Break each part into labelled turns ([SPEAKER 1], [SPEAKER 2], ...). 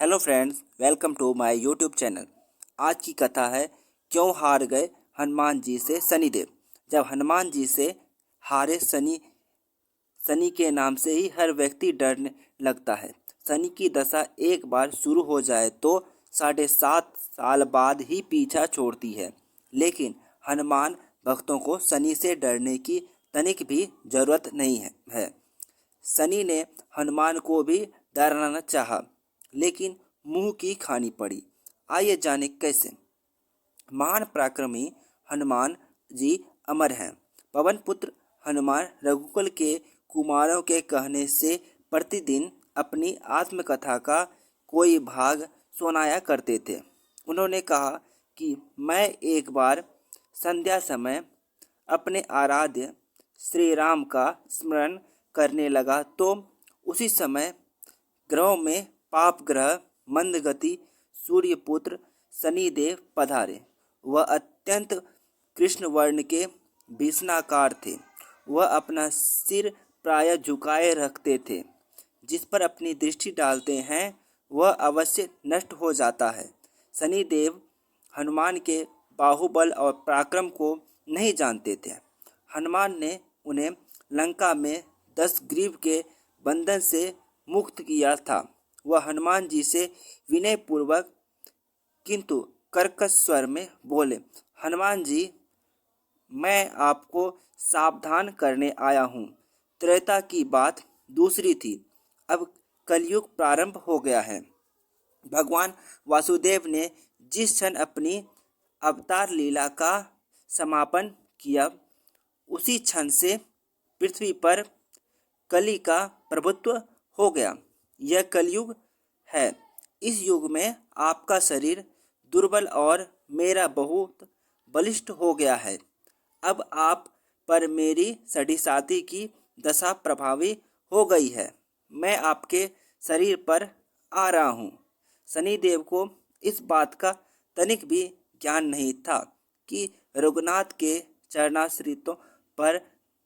[SPEAKER 1] Hello friends, welcome to my YouTube channel. आज की कथा है क्यों हार गए हनुमान जी से शनिदेव। जब हनुमान जी से हारे शनि के नाम से ही हर व्यक्ति डरने लगता है। शनि की दशा एक बार शुरू हो जाए तो 7.5 साल बाद ही पीछा छोड़ती है। लेकिन हनुमान भक्तों को शनि से डरने की तनिक भी जरूरत नहीं है। शनि ने हनुमान को भी डराना चाहा, लेकिन मुंह की खानी पड़ी। आइए जाने कैसे। महान पराक्रमी हनुमान जी अमर हैं। पवन पुत्र हनुमान रघुकुल के कुमारों के कहने से प्रतिदिन अपनी आत्मकथा का कोई भाग सुनाया करते थे। उन्होंने कहा कि मैं एक बार संध्या समय अपने आराध्य श्री राम का स्मरण करने लगा तो उसी समय ग्रहों में पाप ग्रह मंदगति सूर्यपुत्र शनिदेव पधारे। वह अत्यंत कृष्ण वर्ण के भीषणाकार थे। वह अपना सिर प्राय झुकाए रखते थे। जिस पर अपनी दृष्टि डालते हैं वह अवश्य नष्ट हो जाता है। शनिदेव हनुमान के बाहुबल और पराक्रम को नहीं जानते थे। हनुमान ने उन्हें लंका में 10 ग्रीव के बंधन से मुक्त किया था। वह हनुमान जी से विनयपूर्वक किंतु कर्कश स्वर में बोले, हनुमान जी, मैं आपको सावधान करने आया हूँ। त्रेता की बात दूसरी थी, अब कलयुग प्रारंभ हो गया है। भगवान वासुदेव ने जिस क्षण अपनी अवतार लीला का समापन किया उसी क्षण से पृथ्वी पर कली का प्रभुत्व हो गया। यह कलयुग है। इस युग में आपका शरीर दुर्बल और मेरा बहुत बलिष्ठ हो गया है। अब आप पर मेरी सड़ी साथी की दशा प्रभावी हो गई है। मैं आपके शरीर पर आ रहा हूँ। शनिदेव को इस बात का तनिक भी ज्ञान नहीं था कि रघुनाथ के चरणाश्रितों पर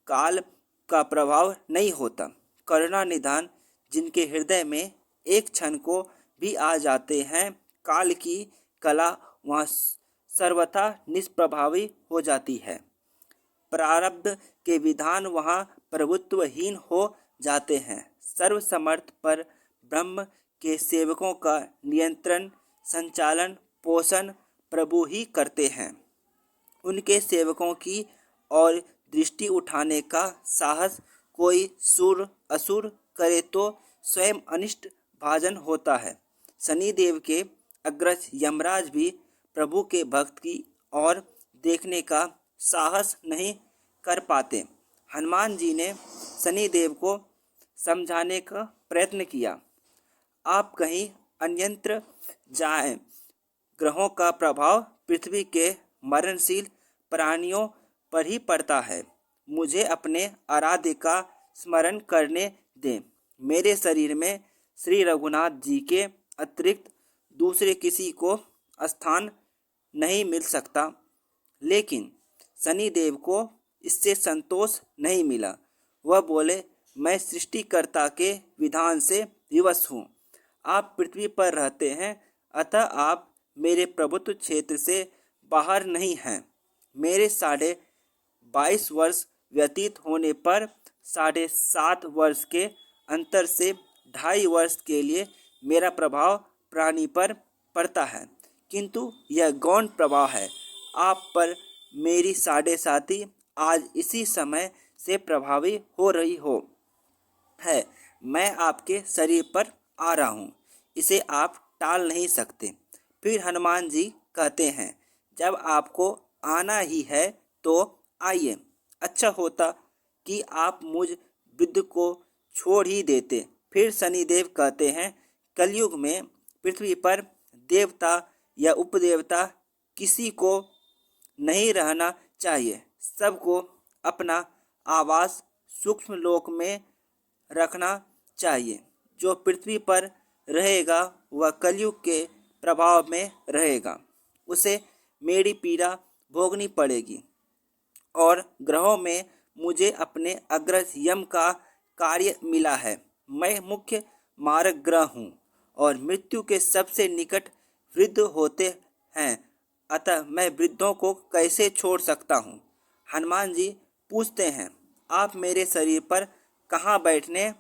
[SPEAKER 1] काल का प्रभाव नहीं होता। करुणा निधान जिनके हृदय में एक क्षण को भी आ जाते हैं, काल की कला वहाँ सर्वथा निष्प्रभावी हो जाती है। प्रारब्ध के विधान वहाँ प्रभुत्वहीन हो जाते हैं। सर्वसमर्थ पर ब्रह्म के सेवकों का नियंत्रण, संचालन, पोषण प्रभु ही करते हैं। उनके सेवकों की और दृष्टि उठाने का साहस कोई सुर असुर करे तो स्वयं अनिष्ट भाजन होता है। शनिदेव के अग्रज यमराज भी प्रभु के भक्त की ओर देखने का साहस नहीं कर पाते। हनुमान जी ने शनिदेव को समझाने का प्रयत्न किया। आप कहीं अन्यत्र जाएं। ग्रहों का प्रभाव पृथ्वी के मरणशील प्राणियों पर ही पड़ता है। मुझे अपने आराध्य का स्मरण करने दें। मेरे शरीर में श्री रघुनाथ जी के अतिरिक्त दूसरे किसी को स्थान नहीं मिल सकता। लेकिन शनिदेव को इससे संतोष नहीं मिला। वह बोले, मैं सृष्टिकर्ता के विधान से विवश हूँ। आप पृथ्वी पर रहते हैं, अतः आप मेरे प्रभुत्व क्षेत्र से बाहर नहीं हैं। मेरे 22.5 वर्ष व्यतीत होने पर 7.5 वर्ष के अंतर से 2.5 वर्ष के लिए मेरा प्रभाव प्राणी पर पड़ता है, किंतु यह गौण प्रभाव है। आप पर मेरी 7.5 आज इसी समय से प्रभावी हो रही हो है। मैं आपके शरीर पर आ रहा हूँ, इसे आप टाल नहीं सकते। फिर हनुमान जी कहते हैं, जब आपको आना ही है तो आइए। अच्छा होता कि आप मुझ वृद्ध को छोड़ ही देते। फिर शनिदेव कहते हैं, कलयुग में पृथ्वी पर देवता या उपदेवता किसी को नहीं रहना चाहिए। सबको अपना आवास सूक्ष्म लोक में रखना चाहिए। जो पृथ्वी पर रहेगा वह कलयुग के प्रभाव में रहेगा। उसे मेरी पीड़ा भोगनी पड़ेगी। और ग्रहों में मुझे अपने अग्रज यम का कार्य मिला है। मैं मुख्य मारक ग्रह हूँ और मृत्यु के सबसे निकट वृद्ध होते हैं, अतः मैं वृद्धों को कैसे छोड़ सकता हूँ। हनुमान जी पूछते हैं, आप मेरे शरीर पर कहाँ बैठने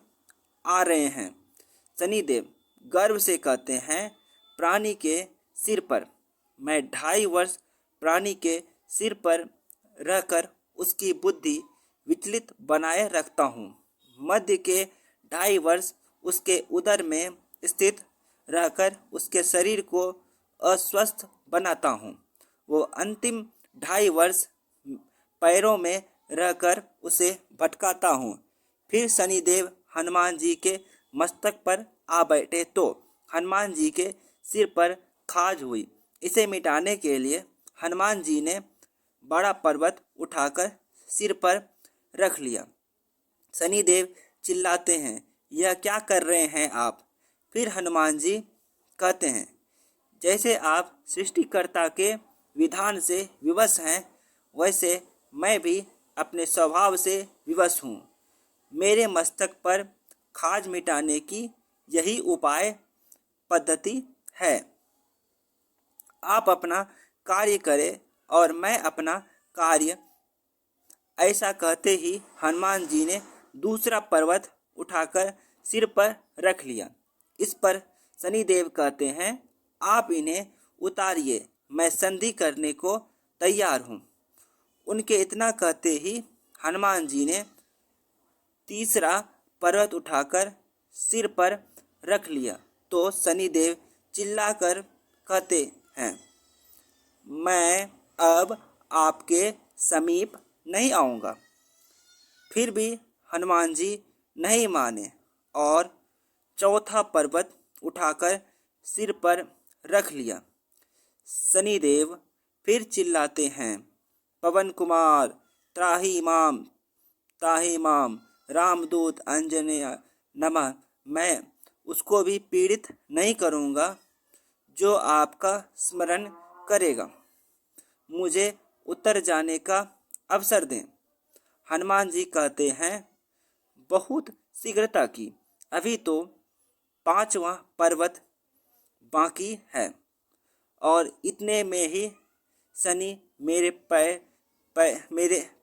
[SPEAKER 1] आ रहे हैं। शनिदेव गर्व से कहते हैं, प्राणी के सिर पर। मैं 2.5 वर्ष प्राणी के सिर पर रहकर उसकी बुद्धि विचलित बनाए रखता हूँ। मध्य के 2.5 वर्ष उसके उदर में स्थित रहकर उसके शरीर को अस्वस्थ बनाता हूँ। वो अंतिम 2.5 वर्ष पैरों में रहकर उसे भटकाता हूँ। फिर शनिदेव हनुमान जी के मस्तक पर आ बैठे तो हनुमान जी के सिर पर खाज हुई। इसे मिटाने के लिए हनुमान जी ने बड़ा पर्वत उठाकर सिर पर रख लिया। शनिदेव चिल्लाते हैं, यह क्या कर रहे हैं आप। फिर हनुमान जी कहते हैं, जैसे आप सृष्टिकर्ता के विधान से विवश हैं, वैसे मैं भी अपने स्वभाव से विवश हूँ। मेरे मस्तक पर खाज मिटाने की यही उपाय पद्धति है। आप अपना कार्य करें और मैं अपना कार्य। ऐसा कहते ही हनुमान जी ने दूसरा पर्वत उठाकर सिर पर रख लिया। इस पर शनिदेव कहते हैं, आप इन्हें उतारिए, मैं संधि करने को तैयार हूँ। उनके इतना कहते ही हनुमान जी ने तीसरा पर्वत उठाकर सिर पर रख लिया तो शनिदेव चिल्लाकर कहते हैं, मैं अब आपके समीप नहीं आऊँगा। फिर भी हनुमान जी नहीं माने और चौथा पर्वत उठाकर सिर पर रख लिया। शनिदेव फिर चिल्लाते हैं, पवन कुमार त्राहि माम ताहि माम, रामदूत अंजनेय नमः। मैं उसको भी पीड़ित नहीं करूँगा जो आपका स्मरण करेगा। मुझे उतर जाने का अवसर दें। हनुमान जी कहते हैं, बहुत शीघ्रता की, अभी तो 5वां पर्वत बाकी है। और इतने में ही शनि मेरे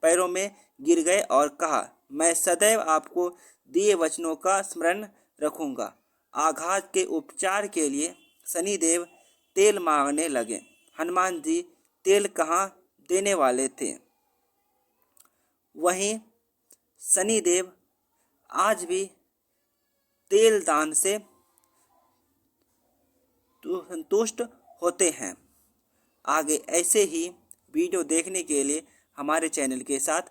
[SPEAKER 1] पैरों में गिर गए और कहा, मैं सदैव आपको दिए वचनों का स्मरण रखूँगा। आघात के उपचार के लिए शनिदेव तेल मांगने लगे। हनुमान जी तेल कहाँ देने वाले थे। वहीं शनिदेव आज भी तेल दान से संतुष्ट होते हैं। आगे ऐसे ही वीडियो देखने के लिए हमारे चैनल के साथ